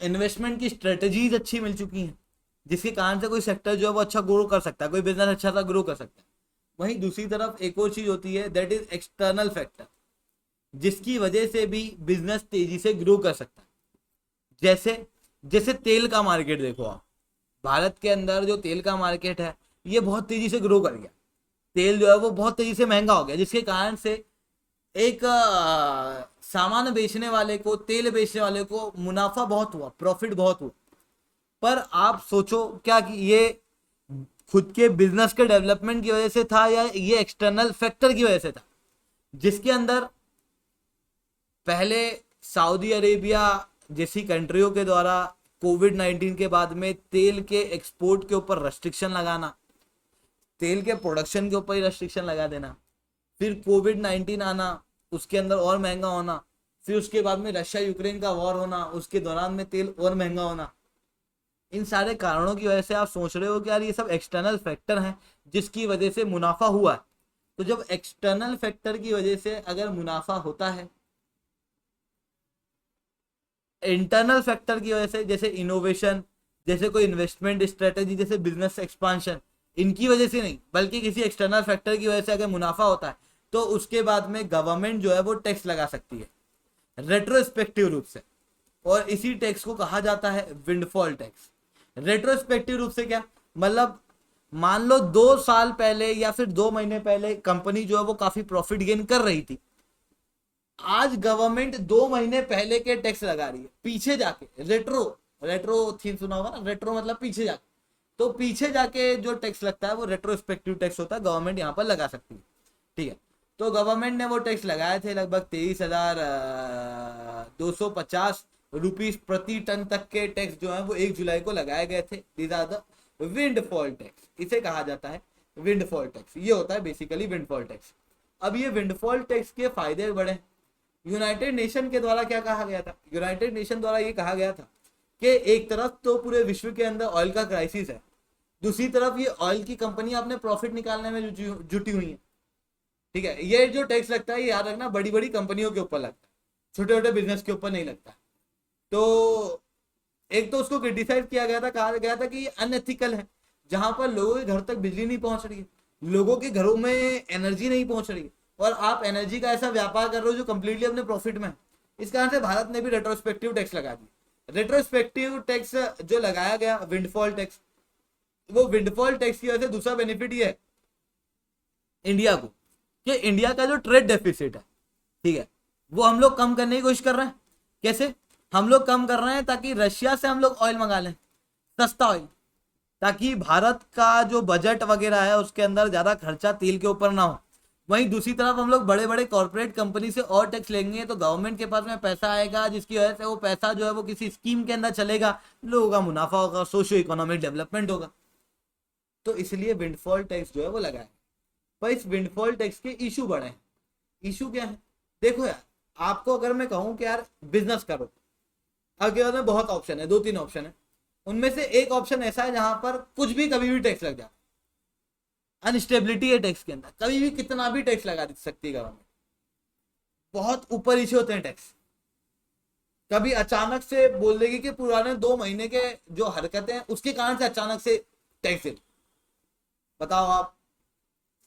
इन्वेस्टमेंट की स्ट्रेटजीज अच्छी मिल चुकी हैं, जिसके कारण से कोई सेक्टर जो है वो अच्छा ग्रो कर सकता है, कोई बिजनेस अच्छा सा ग्रो कर सकता है। वहीं दूसरी तरफ एक और चीज होती है दैट इज एक्सटर्नल फैक्टर, जिसकी वजह से भी बिजनेस तेजी से ग्रो कर सकता है। जैसे जैसे तेल का मार्केट देखो आप, भारत के अंदर जो तेल का मार्केट है ये बहुत तेजी से ग्रो कर गया, तेल जो है वो बहुत तेजी से महंगा हो गया, जिसके कारण से एक सामान बेचने वाले को, तेल बेचने वाले को मुनाफा बहुत हुआ, प्रॉफिट बहुत हुआ। पर आप सोचो क्या कि ये खुद के बिजनेस के डेवलपमेंट की वजह से था या ये एक्सटर्नल फैक्टर की वजह से था, जिसके अंदर पहले सऊदी अरेबिया जैसी कंट्रियों के द्वारा कोविड-19 के बाद में तेल के एक्सपोर्ट के ऊपर रेस्ट्रिक्शन लगाना, तेल के प्रोडक्शन के ऊपर ही रेस्ट्रिक्शन लगा देना, फिर कोविड-19 आना, उसके अंदर और महंगा होना, फिर उसके बाद में रशिया यूक्रेन का वॉर होना, उसके दौरान में तेल और महंगा होना। इन सारे कारणों की वजह से आप सोच रहे हो कि यार ये सब एक्सटर्नल फैक्टर हैं जिसकी वजह से मुनाफा हुआ है। तो जब एक्सटर्नल फैक्टर की वजह से अगर मुनाफा होता है, इंटरनल फैक्टर की वजह से जैसे इनोवेशन, जैसे कोई इन्वेस्टमेंट स्ट्रेटेजी, जैसे बिजनेस एक्सपांशन, इनकी वजह से नहीं बल्कि किसी एक्सटर्नल फैक्टर की वजह से अगर मुनाफा होता है तो उसके बाद में गवर्नमेंट जो है वो टैक्स लगा सकती है रेट्रोस्पेक्टिव रूप से, और इसी टैक्स को कहा जाता है विंडफॉल टैक्स। रेट्रोस्पेक्टिव रूप से क्या मतलब, मान लो 2 साल पहले या फिर 2 महीने पहले कंपनी जो है वो काफी प्रॉफिट गेन कर रही थी, आज गवर्नमेंट 2 महीने पहले के टैक्स लगा रही है पीछे जाके। रेट्रो रेट्रो थीम सुना होगा ना, रेट्रो मतलब पीछे जाके, तो पीछे जाके जो टैक्स लगता है वो रेट्रोस्पेक्टिव टैक्स होता है, गवर्नमेंट यहाँ पर लगा सकती है। ठीक है, तो गवर्नमेंट ने वो टैक्स लगाए थे लगभग 23,250 रुपीज प्रति टन तक के टैक्स जो है वो 1 जुलाई को लगाए गए थे। These are the windfall tax, इसे कहा जाता है विंडफॉल टैक्स। ये होता है बेसिकली विंडफॉल टैक्स। अब ये विंडफॉल टैक्स के फायदे बड़े। यूनाइटेड नेशन के द्वारा क्या कहा गया था, यूनाइटेड नेशन द्वारा ये कहा गया था कि एक तरफ तो पूरे विश्व के अंदर ऑयल का क्राइसिस है, दूसरी तरफ ये ऑयल की कंपनी अपने प्रॉफिट निकालने में जुटी हुई है। ठीक है, ये जो टैक्स लगता है याद रखना बड़ी बड़ी कंपनियों के ऊपर लगता है, छोटे छोटे बिजनेस के ऊपर नहीं लगता। तो एक तो उसको क्रिटिसाइज किया गया था, कहा गया था कि ये अनएथिकल है, जहां पर लोगों के घर तक बिजली नहीं पहुंच रही है, लोगों के घरों में एनर्जी नहीं पहुंच रही है, और आप एनर्जी का ऐसा व्यापार कर रहे हो जो कंप्लीटली अपने प्रॉफिट में है। इस कारण से भारत ने भी रेट्रोस्पेक्टिव टैक्स लगा दी। रेट्रोस्पेक्टिव टैक्स जो लगाया गया विंडफॉल टैक्स, वो विंडफॉल टैक्स की वजह से दूसरा बेनिफिट ये है इंडिया को कि इंडिया का जो ट्रेड डेफिसिट है, ठीक है, वो हम लोग कम करने की कोशिश कर रहे हैं। कैसे हम लोग कम कर रहे हैं? ताकि रशिया से हम लोग ऑयल मंगा लें, सस्ता ऑयल, ताकि भारत का जो बजट वगैरह है उसके अंदर ज्यादा खर्चा तेल के ऊपर ना हो। वहीं दूसरी तरफ हम लोग बड़े बड़े कॉर्पोरेट कंपनी से और टैक्स लेंगे तो गवर्नमेंट के पास में पैसा आएगा, जिसकी वजह से वो पैसा जो है वो किसी स्कीम के अंदर चलेगा, लोगों का मुनाफा होगा, सोशियो इकोनॉमिक डेवलपमेंट होगा। तो इसलिए विंडफॉल टैक्स जो है वो लगाए। पर इस विंडफॉल टैक्स के इशू बड़े हैं। इशू क्या है? देखो यार, आपको अगर मैं कहूं कि यार बिजनेस करो, आगे में बहुत ऑप्शन है, 2-3 ऑप्शन है, उनमें से एक ऑप्शन ऐसा है जहां पर कुछ भी कभी भी टैक्स लग जाए, अनस्टेबिलिटी है टैक्स के अंदर, कभी भी कितना भी टैक्स लगा सकती है गवर्नमेंट, बहुत ऊपर नीचे होते हैं टैक्स। कभी अचानक से बोल देगी कि पुराने 2 महीने के जो हरकतें हैं उसके कारण से अचानक से टैक्स है। बताओ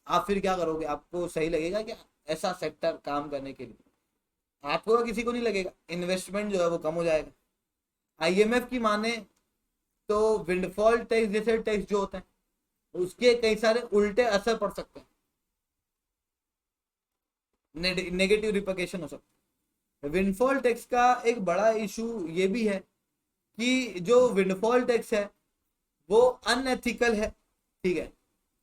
आप फिर क्या करोगे? आपको सही लगेगा क्या ऐसा सेक्टर काम करने के लिए? आपको किसी को नहीं लगेगा। इन्वेस्टमेंट जो है वो कम हो जाएगा। आईएमएफ की माने तो विंडफॉल टैक्स जैसे टैक्स जो होते हैं उसके कई सारे उल्टे असर पड़ सकते हैं, नेगेटिव रिपरकेशन हो सकते हैं। विंडफॉल टैक्स का एक बड़ा इशू ये भी है कि जो विंडफॉल टैक्स है वो अनएथिकल है, ठीक है,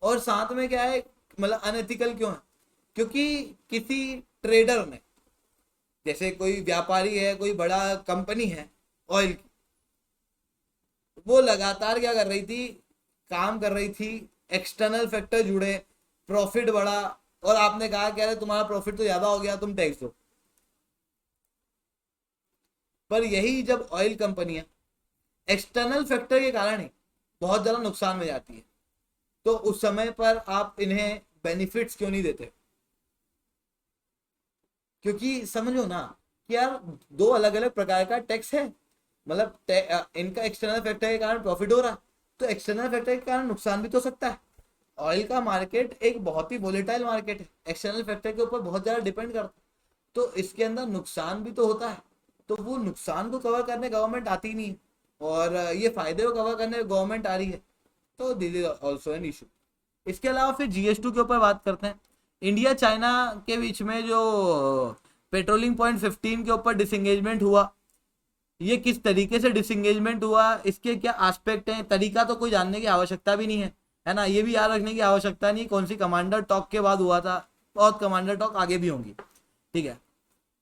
और साथ में क्या है, मतलब अनएथिकल क्यों है? क्योंकि किसी ट्रेडर ने, जैसे कोई व्यापारी है, कोई बड़ा कंपनी है ऑयल की, वो लगातार क्या कर रही थी, काम कर रही थी, एक्सटर्नल फैक्टर जुड़े, प्रॉफिट बढ़ा, और आपने कहा कि अरे तुम्हारा प्रॉफिट तो ज्यादा हो गया, तुम टैक्स दो। पर यही जब ऑयल कंपनियां एक्सटर्नल फैक्टर के कारण ही बहुत ज्यादा नुकसान में जाती है, तो उस समय पर आप इन्हें बेनिफिट्स क्यों नहीं देते? क्योंकि समझो ना कि यार 2 अलग अलग प्रकार का टैक्स है, मतलब इनका एक्सटर्नल फैक्टर के कारण प्रॉफिट हो रहा है, तो एक्सटर्नल फैक्टर के कारण नुकसान भी तो सकता है। ऑयल का मार्केट एक बहुत ही वोलेटाइल मार्केट है, एक्सटर्नल फैक्टर के ऊपर बहुत ज्यादा डिपेंड करता है, तो इसके अंदर नुकसान भी तो होता है। तो वो नुकसान को कवर करने गवर्नमेंट आती नहीं है, और ये फायदे को कवर करने गवर्नमेंट आ रही है, तो this is also an issue. इसके अलावा फिर GS2 के ऊपर बात करते हैं। इंडिया चाइना के बीच में जो पेट्रोलिंग पॉइंट 15 के ऊपर डिसंगेजमेंट हुआ, ये किस तरीके से डिसंगेजमेंट हुआ, इसके क्या एस्पेक्ट हैं, तरीका तो कोई जानने की आवश्यकता भी नहीं है, है ना, ये भी याद रखने की आवश्यकता नहीं कौन सी कमांडर टॉक के बाद हुआ था, बहुत कमांडर टॉक आगे भी होंगी, ठीक है।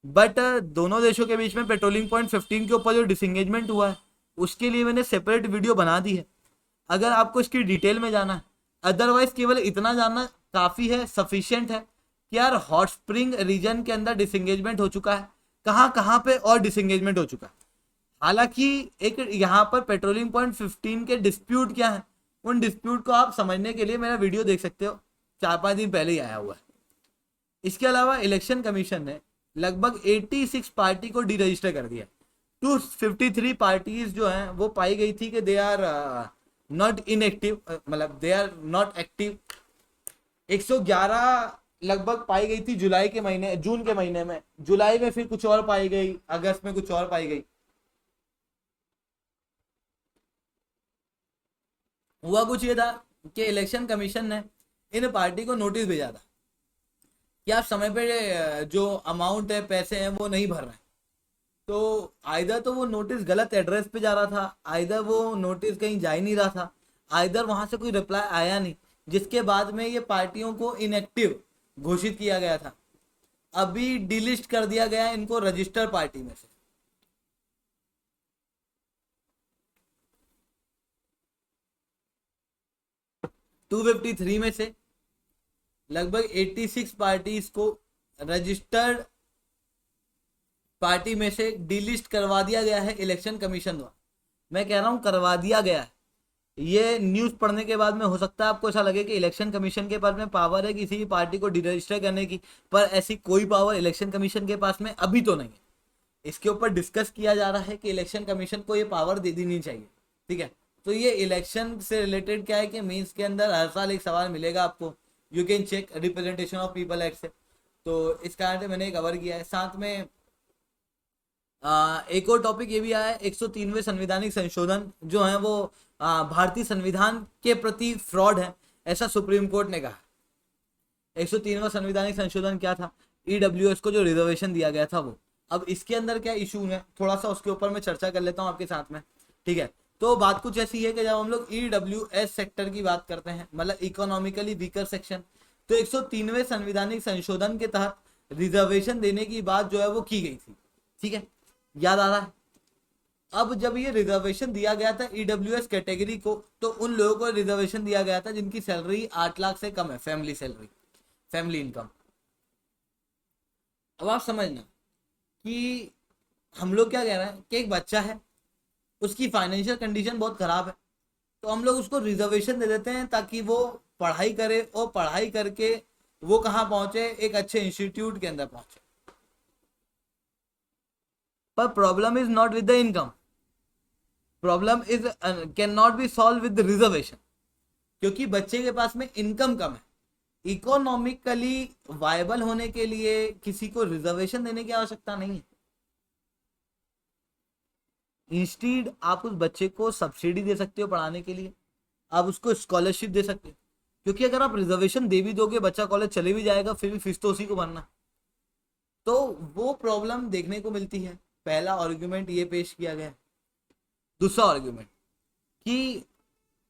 बट दोनों देशों के बीच में पेट्रोलिंग पॉइंट 15 के ऊपर जो डिसंगेजमेंट हुआ है उसके लिए मैंने सेपरेट वीडियो बना दी है, अगर आपको इसकी डिटेल में जाना है। अदरवाइज केवल इतना जानना काफ़ी है, सफिशियंट है कि यार हॉट स्प्रिंग रीजन के अंदर डिसंगेजमेंट हो चुका है, कहाँ कहाँ पे और डिसंगेजमेंट हो चुका है। हालांकि एक यहाँ पर पेट्रोलिंग पॉइंट 15 के डिस्प्यूट क्या है, उन डिस्प्यूट को आप समझने के लिए मेरा वीडियो देख सकते हो, 4-5 दिन पहले ही आया हुआ है। इसके अलावा इलेक्शन कमीशन ने लगभग 86 पार्टी को डी रजिस्टर कर दिया। 253 पार्टीज जो हैं वो पाई गई थी कि दे आर नॉट इनएक्टिव, मतलब दे आर नॉट एक्टिव। 111 लगभग पाई गई थी जुलाई के महीने, जून के महीने में, जुलाई में फिर कुछ और पाई गई, अगस्त में कुछ और पाई गई। हुआ कुछ ये था कि इलेक्शन कमीशन ने इन पार्टी को नोटिस भेजा था कि आप समय पे जो अमाउंट है, पैसे हैं, वो नहीं भर रहे हैं। तो आइदर तो वो नोटिस गलत एड्रेस पे जा रहा था, आइदर वो नोटिस कहीं जा ही नहीं रहा था, आइदर वहां से कोई रिप्लाई आया नहीं, जिसके बाद में ये पार्टियों को इनएक्टिव घोषित किया गया था। अभी डिलिस्ट कर दिया गया है इनको रजिस्टर पार्टी में से। टू 253 में से लगभग 86 पार्टीज को रजिस्टर्ड पार्टी में से डिलिस्ट करवा दिया गया है इलेक्शन कमीशन द्वारा। मैं कह रहा हूं करवा दिया गया है। ये न्यूज़ पढ़ने के बाद में हो सकता है आपको ऐसा लगे कि इलेक्शन कमीशन के पास में पावर है किसी भी पार्टी को डिरजिस्टर करने की, पर ऐसी कोई पावर इलेक्शन कमीशन के पास में अभी तो नहीं है। इसके ऊपर डिस्कस किया जा रहा है कि इलेक्शन कमीशन को ये पावर दे देनी चाहिए, ठीक है। तो ये इलेक्शन से रिलेटेड क्या है कि मीन्स के अंदर हर साल एक सवाल मिलेगा आपको, you can check representation of people act से, तो इस कारण से मैंने कवर किया है। साथ में एक और टॉपिक ये भी आया है, 103वें संवैधानिक संशोधन जो है वो भारतीय संविधान के प्रति फ्रॉड है, ऐसा सुप्रीम कोर्ट ने कहा। 103वां संवैधानिक संशोधन क्या था, ईडब्ल्यूएस को जो रिजर्वेशन दिया गया था वो। अब इसके अंदर क्या इशू है, थोड़ा सा उसके ऊपर मैं चर्चा कर लेता हूँ आपके साथ में, ठीक है। तो बात कुछ ऐसी है कि जब हम लोग ईडब्ल्यूएस सेक्टर की बात करते हैं, मतलब इकोनॉमिकली वीकर सेक्शन, तो 103वें संवैधानिक संशोधन के तहत रिजर्वेशन देने की बात जो है वो की गई थी, ठीक है, याद आ रहा है। अब जब ये रिजर्वेशन दिया गया था ईडब्ल्यूएस कैटेगरी को, तो उन लोगों को रिजर्वेशन दिया गया था जिनकी सैलरी 8 लाख से कम है, फैमिली सैलरी, फैमिली इनकम। अब आप समझना कि हम लोग क्या कह रहे हैं कि एक बच्चा है, उसकी फाइनेंशियल कंडीशन बहुत खराब है, तो हम लोग उसको रिजर्वेशन दे देते हैं ताकि वो पढ़ाई करे, और पढ़ाई करके वो कहाँ पहुंचे, एक अच्छे इंस्टीट्यूट के अंदर पहुंचे। पर problem is not with the income, problem is can not be solve with reservation, क्योंकि बच्चे के पास में इनकम कम है। इकोनॉमिकली वायबल होने के लिए किसी को रिजर्वेशन देने की आवश्यकता नहीं है। इंस्टीड आप उस बच्चे को सब्सिडी दे सकते हो पढ़ाने के लिए, आप उसको स्कॉलरशिप दे सकते हो, क्योंकि अगर आप रिजर्वेशन दे भी दोगे, बच्चा कॉलेज चले भी जाएगा, फिर भी फीस तो उसी को भरना। तो वो प्रॉब्लम देखने को मिलती है। पहला आर्ग्यूमेंट ये पेश किया गया। दूसरा आर्ग्यूमेंट कि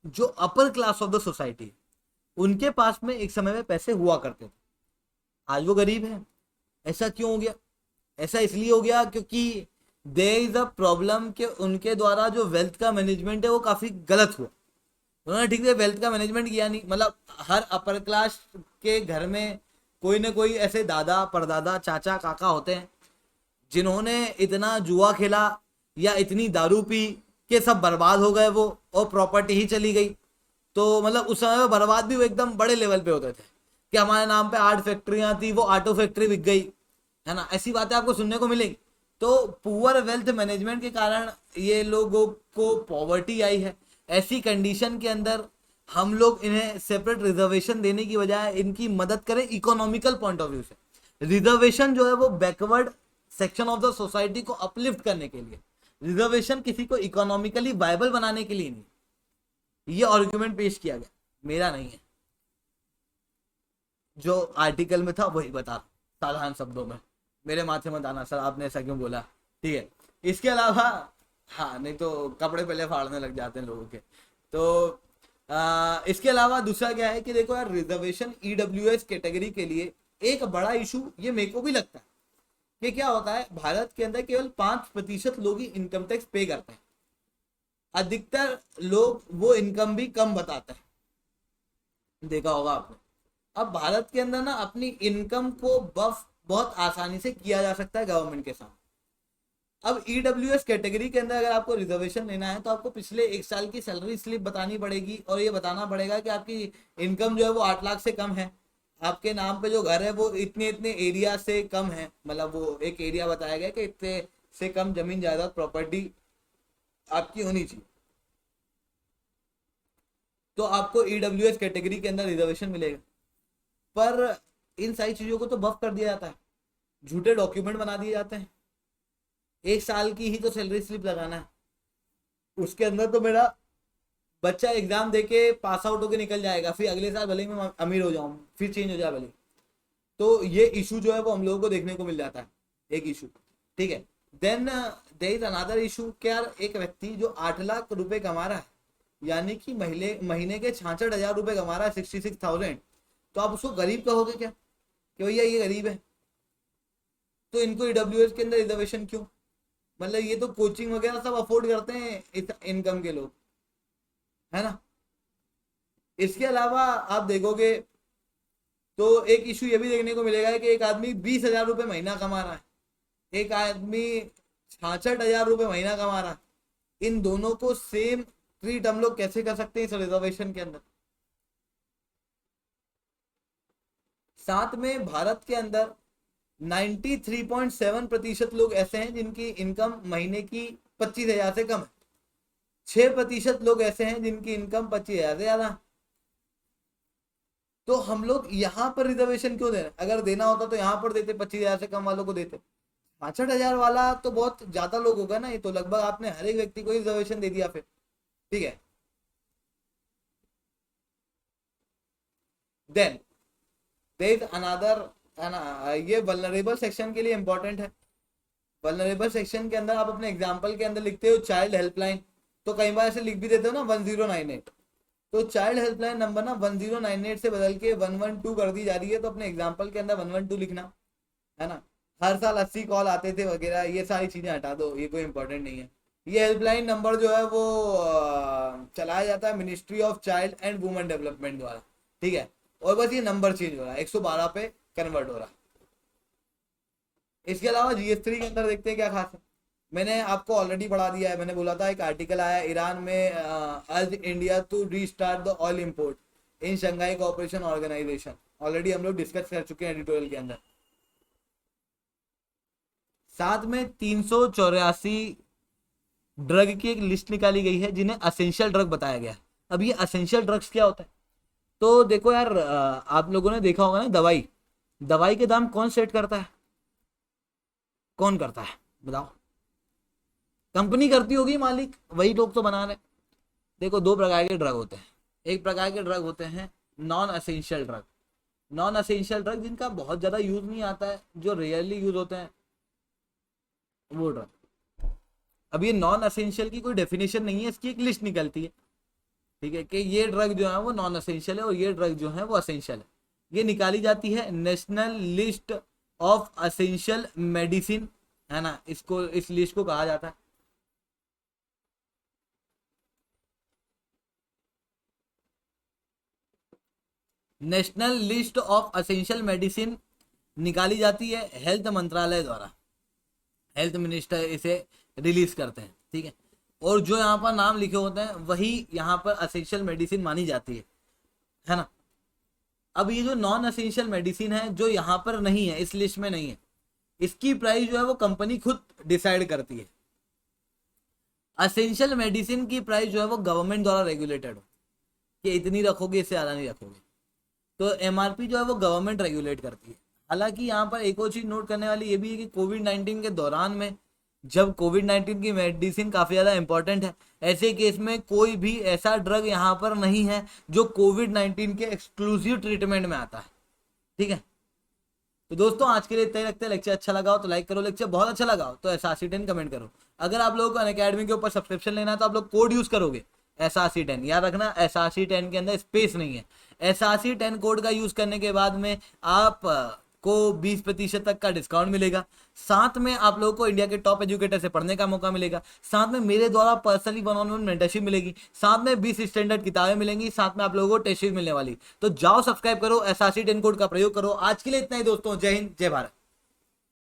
जो upper class of the society, उनके पास में एक समय में पैसे हुआ करते थे, आज वो गरीब है। ऐसा क्यों हो गया? ऐसा इसलिए हो गया क्योंकि देयर इज अ प्रॉब्लम कि उनके द्वारा जो वेल्थ का मैनेजमेंट है वो काफी गलत हुआ। उन्होंने ठीक से वेल्थ का मैनेजमेंट किया नहीं। मतलब हर अपर क्लास के घर में कोई ना कोई ऐसे दादा, परदादा, चाचा, काका होते हैं जिन्होंने इतना जुआ खेला या इतनी दारू पी के सब बर्बाद हो गए वो, और प्रॉपर्टी ही चली गई। तो मतलब उस समय में बर्बाद भी वो एकदम बड़े लेवल पे होते थे कि हमारे नाम पे 8 फैक्ट्रियां थी, वो ऑटो फैक्ट्री बिक गई, है ना। ऐसी बातें आपको सुनने को मिलेंगी। तो पुअर वेल्थ मैनेजमेंट के कारण ये लोगों को पॉवर्टी आई है। ऐसी कंडीशन के अंदर हम लोग इन्हें सेपरेट रिजर्वेशन देने की बजाय इनकी मदद करें इकोनॉमिकल पॉइंट ऑफ व्यू से। रिजर्वेशन जो है वो backward section of the society को अपलिफ्ट करने के लिए, रिजर्वेशन किसी को इकोनॉमिकली वायबल बनाने के लिए नहीं। ये आर्गुमेंट पेश किया गया, मेरा नहीं है, जो आर्टिकल में था वही बता साधारण शब्दों में। मेरे माथे मत आना सर आपने ऐसा क्यों बोला, ठीक है। इसके अलावा हाँ, नहीं तो कपड़े पहले फाड़ने लग जाते हैं लोगों के। तो इसके अलावा दूसरा क्या है कि देखो यार, रिजर्वेशन ईडब्ल्यूएस कैटेगरी के लिए एक बड़ा इशू ये मेरे को भी लगता है कि क्या होता है, भारत के अंदर केवल 5% लोग ही इनकम टैक्स पे करते हैं। अधिकतर लोग वो इनकम भी कम बताते हैं, देखा होगा आपने। अब भारत के अंदर ना अपनी इनकम को बफ बहुत आसानी से किया जा सकता है गवर्नमेंट के साथ। अब ईडब्ल्यूएस कैटेगरी के अंदर अगर आपको रिजर्वेशन लेना है तो आपको पिछले 1 साल की सैलरी स्लिप बतानी पड़ेगी और ये बताना पड़ेगा कि आपकी इनकम जो है वो 8 लाख से कम है, आपके नाम पे जो घर है वो इतने इतने एरिया से कम है, मतलब वो एक एरिया बताया गया कि इतने से कम जमीन जायदाद प्रॉपर्टी आपकी होनी चाहिए, तो आपको ईडब्ल्यूएस कैटेगरी के अंदर रिजर्वेशन मिलेगा। पर इन सारी चीजों को तो बफ कर दिया जाता है, झूठे डॉक्यूमेंट बना दिए जाते हैं। 1 साल की ही तो सैलरी स्लिप लगाना है, उसके अंदर तो मेरा बच्चा एग्जाम देके पास आउट होके निकल जाएगा, फिर अगले साल भले ही मैं अमीर हो जाऊं, फिर चेंज हो जाए भले। तो ये इशू जो है वो हम लोगों को देखने को मिल जाता है, एक इशू। ठीक है, then there is another issue कि यार एक व्यक्ति जो 8 लाख रुपए कमा रहा है, यानी कि महीने के 66,000 रुपए कमा रहा है, 66,000, तो आप उसको गरीब कहोगे क्या कि भैया ये गरीब है? तो इनको ईडब्ल्यूएस के अंदर रिजर्वेशन क्यों? मतलब ये तो कोचिंग वगैरह सब अफोर्ड करते हैं इस इनकम के लोग, है ना। इसके अलावा आप देखोगे तो एक इशू ये भी देखने को मिलेगा कि एक आदमी 20,000 रुपये महीना कमा रहा है, एक आदमी 66,000 रुपये महीना कमा रहा है, इन दोनों को सेम ट्रीट हम लोग कैसे कर सकते हैं इस रिजर्वेशन के अंदर? साथ में भारत के अंदर 93.7% लोग ऐसे हैं जिनकी इनकम महीने की 25,000 से कम है, 6% लोग ऐसे हैं जिनकी इनकम 25,000 से ज्यादा। तो हम लोग यहाँ पर रिजर्वेशन क्यों दे रहे हैं? अगर देना होता तो यहाँ पर देते, 25,000 से कम वालों को देते। 65,000 वाला तो बहुत ज्यादा लोग होगा ना, ये तो लगभग आपने हर एक व्यक्ति को रिजर्वेशन दे दिया फिर। ठीक है, देन देयर इज अनदर, ये वल्नरेबल सेक्शन के लिए इंपॉर्टेंट है। वल्नरेबल सेक्शन के अंदर आप अपने एग्जाम्पल के अंदर लिखते हो चाइल्ड हेल्पलाइन, तो कई बार ऐसे लिख भी देते हो ना 1098, तो चाइल्ड हेल्पलाइन नंबर ना 1098 से बदल के 112 कर दी जा रही है, तो अपने एग्जाम्पल के अंदर 112 लिखना, है ना। हर साल 80 कॉल आते थे वगैरह, ये सारी चीजें हटा दो, ये कोई इंपॉर्टेंट नहीं है। ये हेल्पलाइन नंबर जो है वो चलाया जाता है ministry of child and women development द्वारा। ठीक है, और बस ये नंबर चेंज हो रहा है, 112 पे कन्वर्ट हो रहा है। इसके अलावा जीएस3 के अंदर देखते हैं क्या खास है। मैंने आपको ऑलरेडी पढ़ा दिया है, मैंने बोला था एक आर्टिकल आया ईरान में urge India to restart the oil import in Shanghai Cooperation Organisation, already हम लोग डिस्कस कर चुके हैं एडिटोरियल के अंदर। साथ में 384 ड्रग की एक लिस्ट निकाली गई है जिन्हें असेंशियल ड्रग बताया गया है। अब ये असेंशियल ड्रग्स क्या होता है? तो देखो यार, आप लोगों ने देखा होगा ना, दवाई दवाई के दाम कौन सेट करता है? कौन करता है बताओ? कंपनी करती होगी, मालिक वही लोग तो बना रहे। देखो, 2 प्रकार के ड्रग होते हैं। एक प्रकार के ड्रग होते हैं non essential drug. Non essential drug जिनका बहुत ज्यादा यूज नहीं आता है, जो रेयरली यूज होते हैं, वो ड्रग। अब ये नॉन असेंशियल की कोई डेफिनेशन नहीं है, इसकी एक लिस्ट निकलती है। ठीक है, कि ये ड्रग जो है वो नॉन असेंशियल है और ये ड्रग जो है वो असेंशियल है। ये निकाली जाती है national list of essential medicine, है ना, इसको, इस लिस्ट को कहा जाता है। National list of essential medicine निकाली जाती है हेल्थ मंत्रालय द्वारा, हेल्थ मिनिस्टर इसे रिलीज करते हैं। ठीक है, और जो यहाँ पर नाम लिखे होते हैं वही यहाँ पर असेंशियल मेडिसिन मानी जाती है ना। अब ये जो नॉन असेंशियल मेडिसिन है जो यहाँ पर नहीं है, इस लिस्ट में नहीं है, इसकी प्राइस जो है वो कंपनी खुद डिसाइड करती है। असेंशियल मेडिसिन की प्राइस जो है वो गवर्नमेंट द्वारा रेगुलेटेड हो कि इतनी रखोगे, इससे ज़्यादा नहीं रखोगे। तो एमआरपी जो है वो गवर्नमेंट रेगुलेट करती है। हालांकि यहाँ पर एक और चीज नोट करने वाली ये भी है कि कोविड-19 के दौरान में, जब कोविड-19 की मेडिसिन काफी ज्यादा इंपॉर्टेंट है, ऐसे केस में कोई भी ऐसा ड्रग यहाँ पर नहीं है जो कोविड-19 के एक्सक्लूसिव ट्रीटमेंट में आता है। ठीक है, तो दोस्तों आज के लिए इतना ही रखते हैं। लेक्चर अच्छा लगा हो तो लाइक करो, लेक्चर बहुत अच्छा लगा हो तो SRC10 कमेंट करो। अगर आप लोगों को अनअकैडमी के ऊपर सब्सक्रिप्शन लेना है तो आप लोग कोड यूज करोगे SRC10 याद रखना, SRC10 के अंदर स्पेस नहीं है। SRC10 कोड का यूज करने के बाद में आप को 20% तक का डिस्काउंट मिलेगा। साथ में आप लोगों को इंडिया के टॉप एजुकेटर से पढ़ने का मौका मिलेगा। साथ में मेरे द्वारा पर्सनली 1-on-1 मेंटरशिप मिलेगी। साथ में 20 स्टैंडर्ड किताबें मिलेंगी। साथ में आप लोगों को टेस्ट सीरीज मिलने वाली। तो जाओ सब्सक्राइब करो, SRC10 कोड का प्रयोग करो। आज के लिए इतना ही दोस्तों, जय हिंद जय भारत।